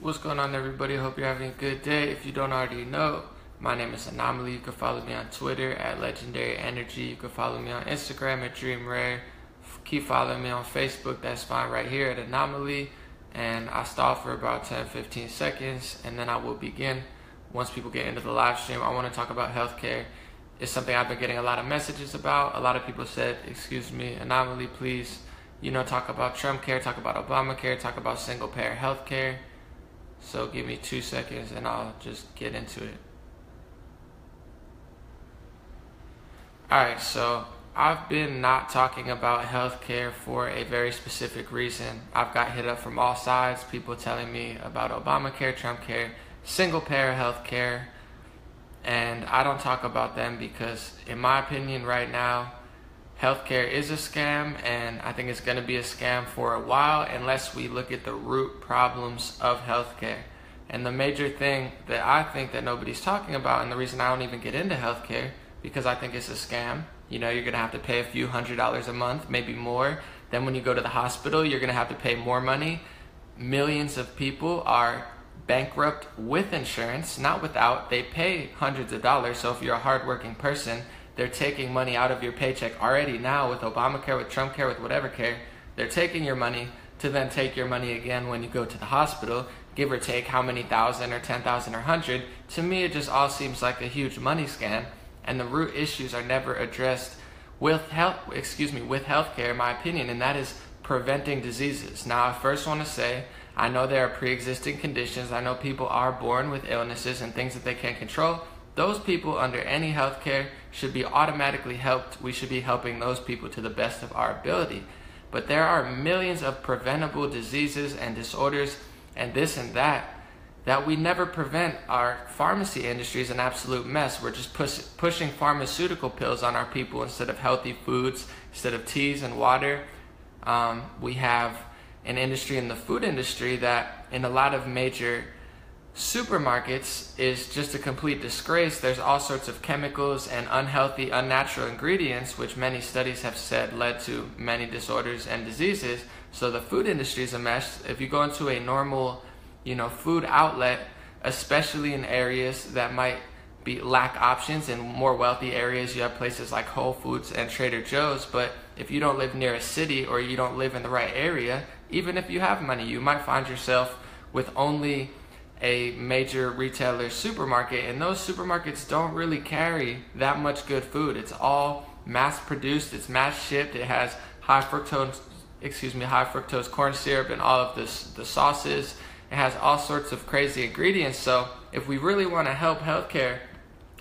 What's going on, everybody? Hope you're having a good day. If you don't already know, my name is Anomaly. You can follow me on Twitter at Legendary Energy. You can follow me on Instagram at Dream Rare. Keep following me on Facebook. That's fine right here at Anomaly. And I stall for about 10-15 seconds, and then I will begin. Once people get into the live stream, I want to talk about healthcare. It's something I've been getting a lot of messages about. A lot of people said, excuse me, Anomaly, please, talk about Trumpcare, talk about Obamacare, talk about single-payer healthcare. So give me 2 seconds and I'll just get into it. Alright, so I've been not talking about healthcare for a very specific reason. I've got hit up from all sides, people telling me about Obamacare, Trumpcare, single-payer healthcare, and I don't talk about them because, in my opinion right now, healthcare is a scam, and I think it's going to be a scam for a while unless we look at the root problems of healthcare. And the major thing that I think that nobody's talking about, and the reason I don't even get into healthcare, because I think it's a scam. You're going to have to pay a few $100s a month, maybe more. Then when you go to the hospital, you're going to have to pay more money. Millions of people are bankrupt with insurance, not without. They pay hundreds of dollars, so if you're a hardworking person, they're taking money out of your paycheck already now with Obamacare, with Trumpcare, with whatever care. They're taking your money to then take your money again when you go to the hospital, give or take how many thousand or 10,000 or 100. To me, it just all seems like a huge money scam, and the root issues are never addressed with healthcare, in my opinion, and that is preventing diseases. Now, I first want to say, I know there are pre-existing conditions. I know people are born with illnesses and things that they can't control. Those people under any healthcare should be automatically helped. We should be helping those people to the best of our ability. But there are millions of preventable diseases and disorders and this and that we never prevent. Our pharmacy industry is an absolute mess. We're just pushing pharmaceutical pills on our people instead of healthy foods, instead of teas and water. We have an industry in the food industry that in a lot of major supermarkets is just a complete disgrace. There's all sorts of chemicals and unhealthy, unnatural ingredients, which many studies have said led to many disorders and diseases. So the food industry is a mess. If you go into a normal, food outlet, especially in areas that might lack options, in more wealthy areas, you have places like Whole Foods and Trader Joe's. But if you don't live near a city or you don't live in the right area, even if you have money, you might find yourself with only a major retailer supermarket, and those supermarkets don't really carry that much good food. It's all mass produced, it's mass shipped, it has high fructose corn syrup and all of the sauces. It has all sorts of crazy ingredients. So if we really want to help healthcare,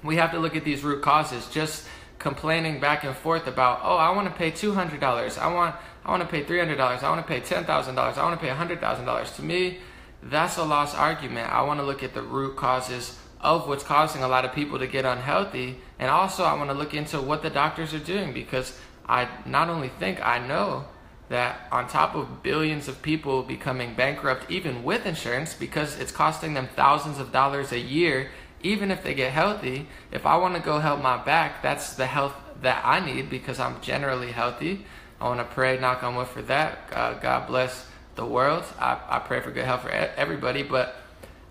we have to look at these root causes. Just complaining back and forth about, I want to pay $200, I want to pay $300, I want to pay $10,000, I want to pay $100,000. To me, that's a lost argument. I want to look at the root causes of what's causing a lot of people to get unhealthy, and also I want to look into what the doctors are doing, because I not only think, I know that on top of billions of people becoming bankrupt even with insurance, because it's costing them thousands of dollars a year, even if they get healthy. If I want to go help my back, that's the health that I need because I'm generally healthy. I want to pray, knock on wood for that. God bless the world. I pray for good health for everybody, but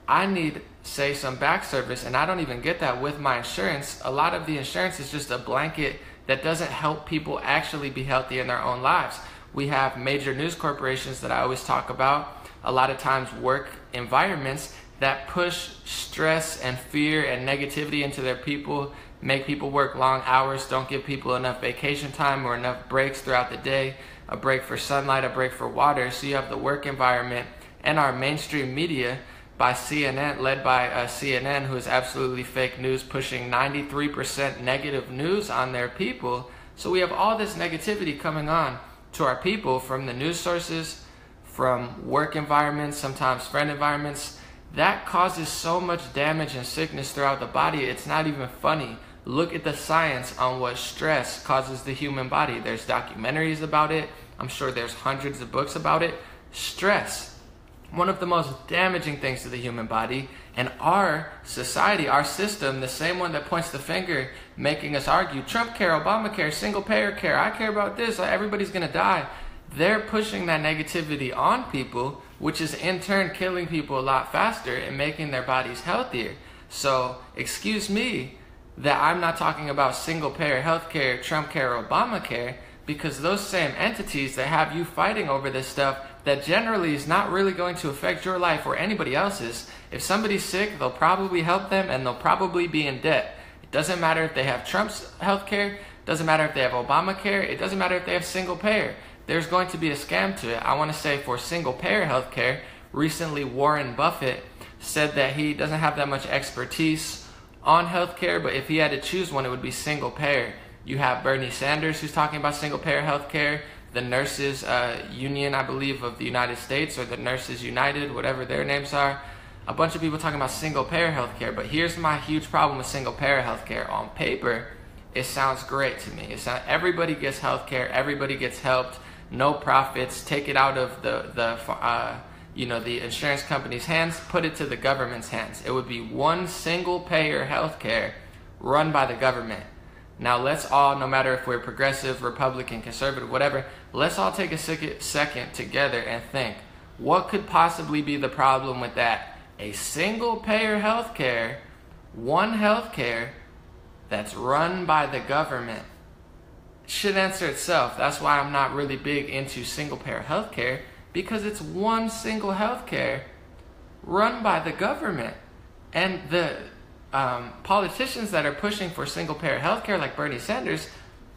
I need, say, some back service, and I don't even get that with my insurance. A lot of the insurance is just a blanket that doesn't help people actually be healthy in their own lives. We have major news corporations that I always talk about, a lot of times work environments that push stress and fear and negativity into their people, make people work long hours, don't give people enough vacation time or enough breaks throughout the day, a break for sunlight, a break for water. So you have the work environment and our mainstream media by CNN, led by CNN, who is absolutely fake news, pushing 93% negative news on their people. So we have all this negativity coming on to our people from the news sources, from work environments, sometimes friend environments. That causes so much damage and sickness throughout the body, it's not even funny. Look at the science on what stress causes the human body. There's documentaries about it. I'm sure there's hundreds of books about it. Stress, one of the most damaging things to the human body. And our society, our system, the same one that points the finger, making us argue, Trumpcare, Obamacare, single-payer care, I care about this, everybody's going to die. They're pushing that negativity on people which is in turn killing people a lot faster and making their bodies healthier. So excuse me that I'm not talking about single-payer healthcare, Trumpcare, Obamacare, because those same entities that have you fighting over this stuff that generally is not really going to affect your life or anybody else's. If somebody's sick, they'll probably help them and they'll probably be in debt. It doesn't matter if they have Trump's healthcare, it doesn't matter if they have Obamacare, it doesn't matter if they have single-payer. There's going to be a scam to it. I want to say for single-payer healthcare, recently Warren Buffett said that he doesn't have that much expertise on healthcare, but if he had to choose one, it would be single-payer. You have Bernie Sanders who's talking about single-payer healthcare, the Nurses Union, I believe, of the United States, or the Nurses United, whatever their names are. A bunch of people talking about single-payer healthcare, but here's my huge problem with single-payer healthcare. On paper, it sounds great to me. Everybody gets healthcare, everybody gets helped, no profits, take it out of the insurance company's hands, put it to the government's hands. It would be one single-payer healthcare run by the government. Now let's all, no matter if we're progressive, Republican, conservative, whatever, let's all take a second together and think, what could possibly be the problem with that? A single-payer healthcare, one healthcare that's run by the government should answer itself. That's why I'm not really big into single-payer healthcare, because it's one single healthcare run by the government. And the politicians that are pushing for single-payer healthcare, like Bernie Sanders,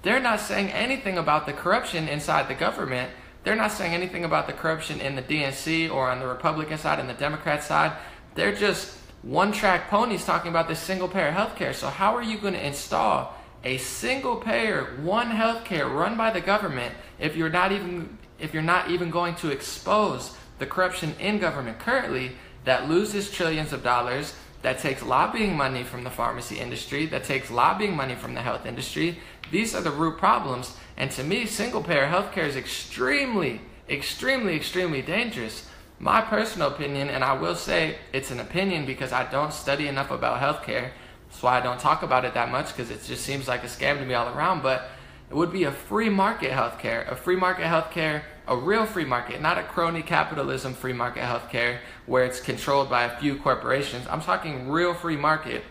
they're not saying anything about the corruption inside the government. They're not saying anything about the corruption in the DNC or on the Republican side and the Democrat side. They're just one-track ponies talking about this single-payer healthcare. So how are you going to install a single-payer, one healthcare run by the government if you're not even going to expose the corruption in government currently that loses trillions of dollars, that takes lobbying money from the pharmacy industry, that takes lobbying money from the health industry? These are the root problems. And to me, single-payer healthcare is extremely, extremely, extremely dangerous. My personal opinion, and I will say it's an opinion because I don't study enough about healthcare, that's why I don't talk about it that much, because it just seems like a scam to me all around, but it would be a free market healthcare, a real free market, not a crony capitalism free market healthcare where it's controlled by a few corporations. I'm talking real free market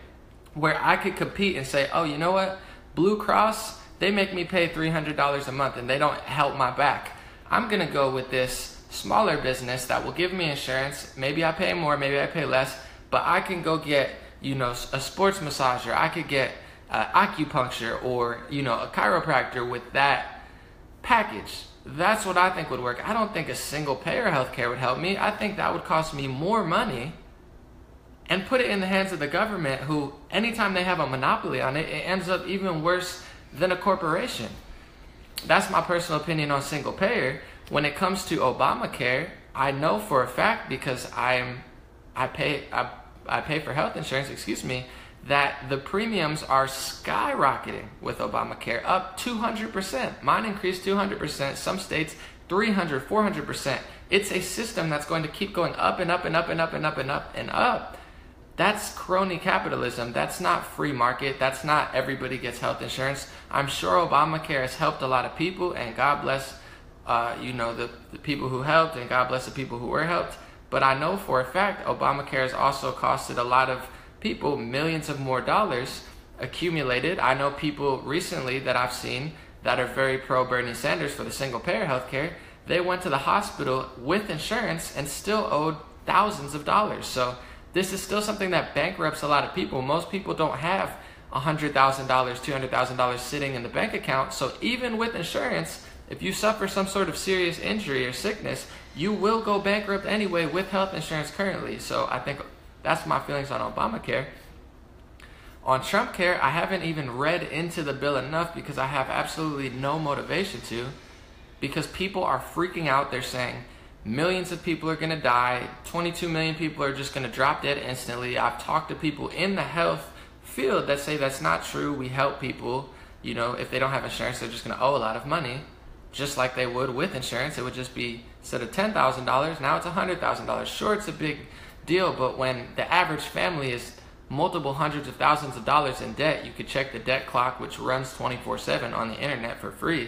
where I could compete and say, oh, you know what? Blue Cross, they make me pay $300 a month and they don't help my back. I'm going to go with this smaller business that will give me insurance. Maybe I pay more, maybe I pay less, but I can go get, a sports massager. I could get acupuncture or, a chiropractor with that package. That's what I think would work. I don't think a single payer healthcare would help me. I think that would cost me more money and put it in the hands of the government, who, anytime they have a monopoly on it, it ends up even worse than a corporation. That's my personal opinion on single payer. When it comes to Obamacare, I know for a fact, because I pay for health insurance, that the premiums are skyrocketing with Obamacare, up 200%. Mine increased 200%, some states 300, 400%. It's a system that's going to keep going up and up and up and up and up and up and up. That's crony capitalism. That's not free market. That's not everybody gets health insurance. I'm sure Obamacare has helped a lot of people, and God bless the people who helped, and God bless the people who were helped. But I know for a fact Obamacare has also costed a lot of people millions of more dollars accumulated. I know people recently that I've seen that are very pro Bernie Sanders for the single payer healthcare. They went to the hospital with insurance and still owed thousands of dollars. So this is still something that bankrupts a lot of people. Most people don't have $100,000, $200,000 sitting in the bank account. So even with insurance, if you suffer some sort of serious injury or sickness, you will go bankrupt anyway with health insurance currently. So I think that's my feelings on Obamacare. On Trumpcare, I haven't even read into the bill enough because I have absolutely no motivation to, because people are freaking out. They're saying millions of people are going to die. 22 million people are just going to drop dead instantly. I've talked to people in the health field that say that's not true. We help people. If they don't have insurance, they're just going to owe a lot of money, just like they would with insurance. It would just be, instead of $10,000, now it's $100,000. Sure, it's a big deal, but when the average family is multiple hundreds of thousands of dollars in debt, you could check the debt clock, which runs 24/7 on the internet for free.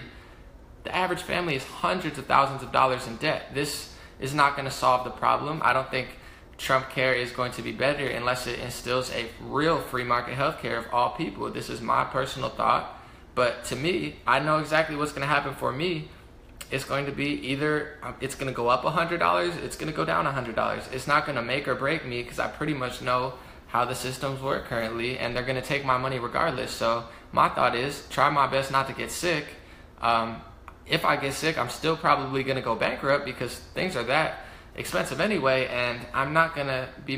The average family is hundreds of thousands of dollars in debt. This is not going to solve the problem. I don't think Trumpcare is going to be better unless it instills a real free market healthcare of all people. This is my personal thought, but to me, I know exactly what's going to happen for me. It's going to be either it's going to go up $100, it's going to go down $100. It's not going to make or break me because I pretty much know how the systems work currently, and they're going to take my money regardless. So my thought is try my best not to get sick. If I get sick, I'm still probably going to go bankrupt because things are that expensive anyway, and I'm not going to be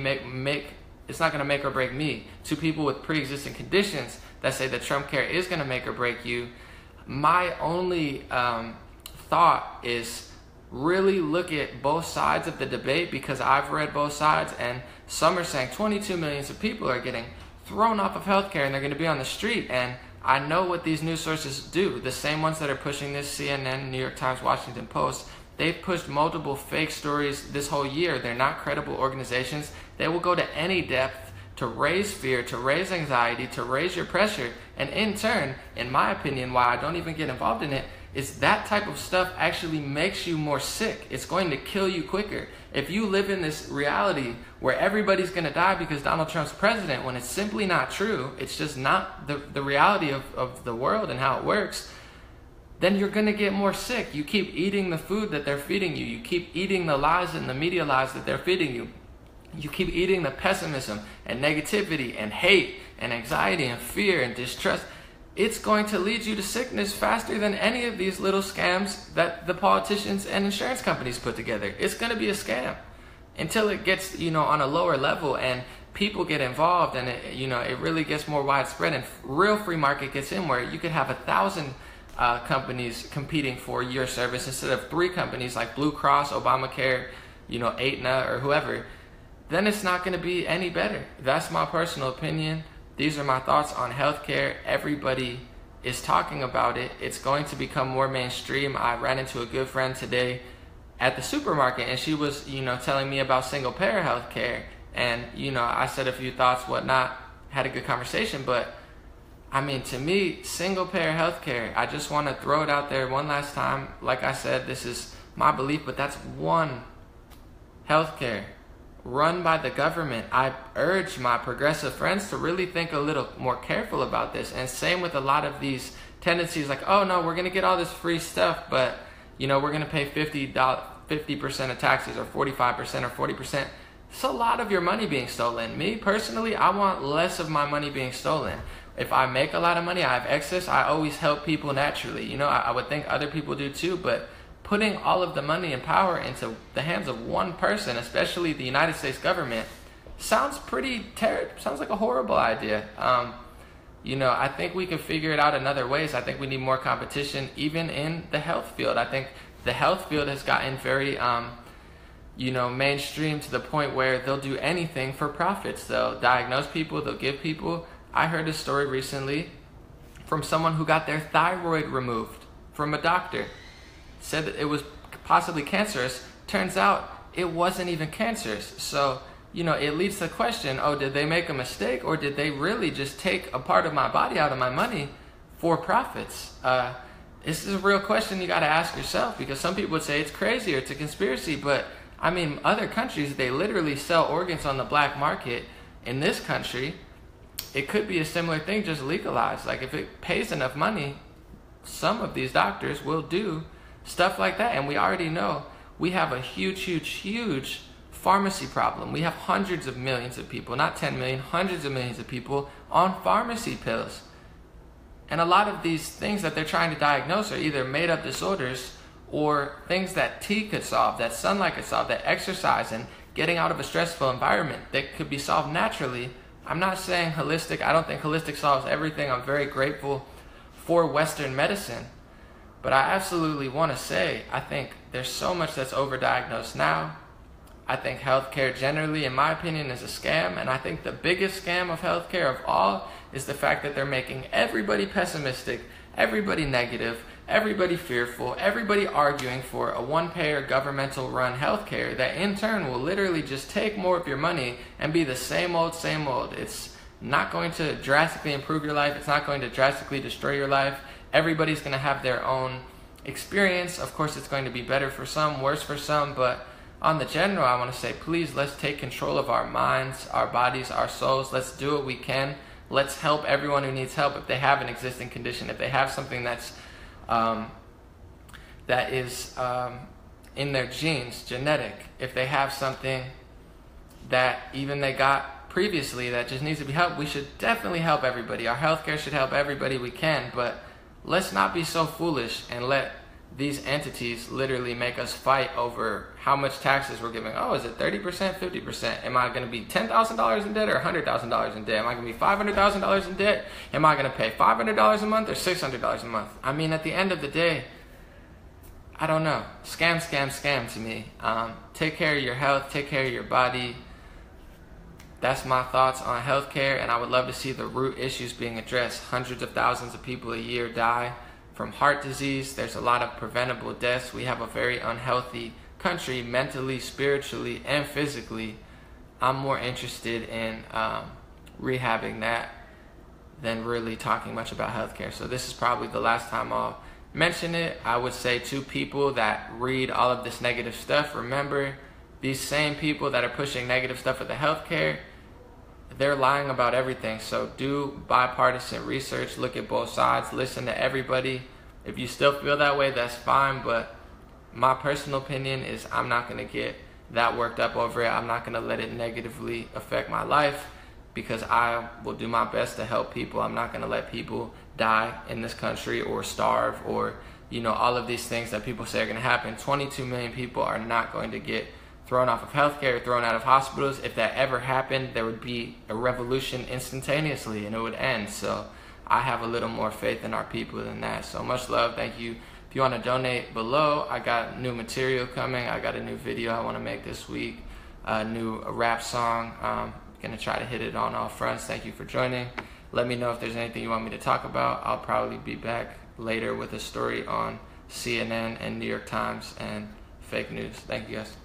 it's not going to make or break me. To people with pre-existing conditions that say that Trumpcare is going to make or break you, my only thought is really look at both sides of the debate, because I've read both sides, and some are saying 22 million people are getting thrown off of healthcare and they're going to be on the street. And I know what these news sources do, the same ones that are pushing this, CNN, New York Times, Washington Post. They've pushed multiple fake stories this whole year. They're not credible organizations. They will go to any depth to raise fear, to raise anxiety, to raise your pressure. And in turn, in my opinion, why I don't even get involved in it, is that type of stuff actually makes you more sick. It's going to kill you quicker. If you live in this reality where everybody's going to die because Donald Trump's president, when it's simply not true, it's just not the reality of the world and how it works, then you're going to get more sick. You keep eating the food that they're feeding you. You keep eating the lies and the media lies that they're feeding you. You keep eating the pessimism and negativity and hate and anxiety and fear and distrust. It's going to lead you to sickness faster than any of these little scams that the politicians and insurance companies put together. It's going to be a scam until it gets, on a lower level and people get involved, and it really gets more widespread and real free market gets in, where you could have 1,000 companies competing for your service instead of 3 companies like Blue Cross, Obamacare, Aetna, or whoever. Then it's not going to be any better. That's my personal opinion. These are my thoughts on healthcare. Everybody is talking about it. It's going to become more mainstream. I ran into a good friend today at the supermarket, and she was, telling me about single-payer healthcare. And, I said a few thoughts, whatnot, had a good conversation. But, to me, single-payer healthcare, I just want to throw it out there one last time. Like I said, this is my belief, but that's one healthcare run by the government. I urge my progressive friends to really think a little more careful about this. And same with a lot of these tendencies like, oh no, we're going to get all this free stuff, but we're going to pay 50% of taxes, or 45% or 40%. It's a lot of your money being stolen. Me personally, I want less of my money being stolen. If I make a lot of money, I have excess, I always help people naturally. I would think other people do too, but putting all of the money and power into the hands of one person, especially the United States government, sounds pretty sounds like a horrible idea. I think we can figure it out in other ways. I think we need more competition, even in the health field. I think the health field has gotten very, mainstream to the point where they'll do anything for profits. They'll diagnose people, they'll give people. I heard a story recently from someone who got their thyroid removed from a doctor. Said that it was possibly cancerous. Turns out it wasn't even cancerous. So, it leads to the question, did they make a mistake, or did they really just take a part of my body out of my money for profits? This is a real question you got to ask yourself, because some people would say it's crazy or it's a conspiracy, but other countries, they literally sell organs on the black market. In this country, it could be a similar thing, just legalized. Like if it pays enough money, some of these doctors will do stuff like that. And we already know we have a huge pharmacy problem. We have hundreds of millions of people, not 10 million, hundreds of millions of people on pharmacy pills. And a lot of these things that they're trying to diagnose are either made up disorders or things that tea could solve, that sunlight could solve, that exercise and getting out of a stressful environment that could be solved naturally. I'm not saying holistic. I don't think holistic solves everything. I'm very grateful for Western medicine. But I absolutely want to say, I think there's so much that's overdiagnosed now. I think healthcare generally, in my opinion, is a scam. And I think the biggest scam of healthcare of all is the fact that they're making everybody pessimistic, everybody negative, everybody fearful, everybody arguing for a one-payer governmental-run healthcare that in turn will literally just take more of your money and be the same old, same old. It's not going to drastically improve your life. It's not going to drastically destroy your life. Everybody's going to have their own experience. Of course, it's going to be better for some, worse for some, but on the general, I want to say, please, let's take control of our minds, our bodies, our souls. Let's do what we can. Let's help everyone who needs help. If they have an existing condition, if they have something that is in their genes, genetic, if they have something that even they got previously that just needs to be helped, we should definitely help everybody. Our healthcare should help everybody we can, but let's not be so foolish and let these entities literally make us fight over how much taxes we're giving. Oh, is it 30%, 50%? Am I going to be $10,000 in debt or $100,000 in debt? Am I going to be $500,000 in debt? Am I going to pay $500 a month or $600 a month? I mean, at the end of the day, I don't know. Scam, scam, scam to me. Take care of your health. Take care of your body. That's my thoughts on healthcare, and I would love to see the root issues being addressed. Hundreds of thousands of people a year die from heart disease. There's a lot of preventable deaths. We have a very unhealthy country, mentally, spiritually, and physically. I'm more interested in rehabbing that than really talking much about healthcare. So this is probably the last time I'll mention it. I would say to people that read all of this negative stuff, remember, these same people that are pushing negative stuff with the healthcare, they're lying about everything. So do bipartisan research, look at both sides, listen to everybody. If you still feel that way, that's fine, but my personal opinion is I'm not going to get that worked up over it. I'm not going to let it negatively affect my life, because I will do my best to help people. I'm not going to let people die in this country or starve or, all of these things that people say are going to happen. 22 million people are not going to get thrown off of healthcare, thrown out of hospitals. If that ever happened, there would be a revolution instantaneously and it would end. So I have a little more faith in our people than that. So much love. Thank you. If you want to donate below, I got new material coming. I got a new video I want to make this week, a rap song. Going to try to hit it on all fronts. Thank you for joining. Let me know if there's anything you want me to talk about. I'll probably be back later with a story on CNN and New York Times and fake news. Thank you guys.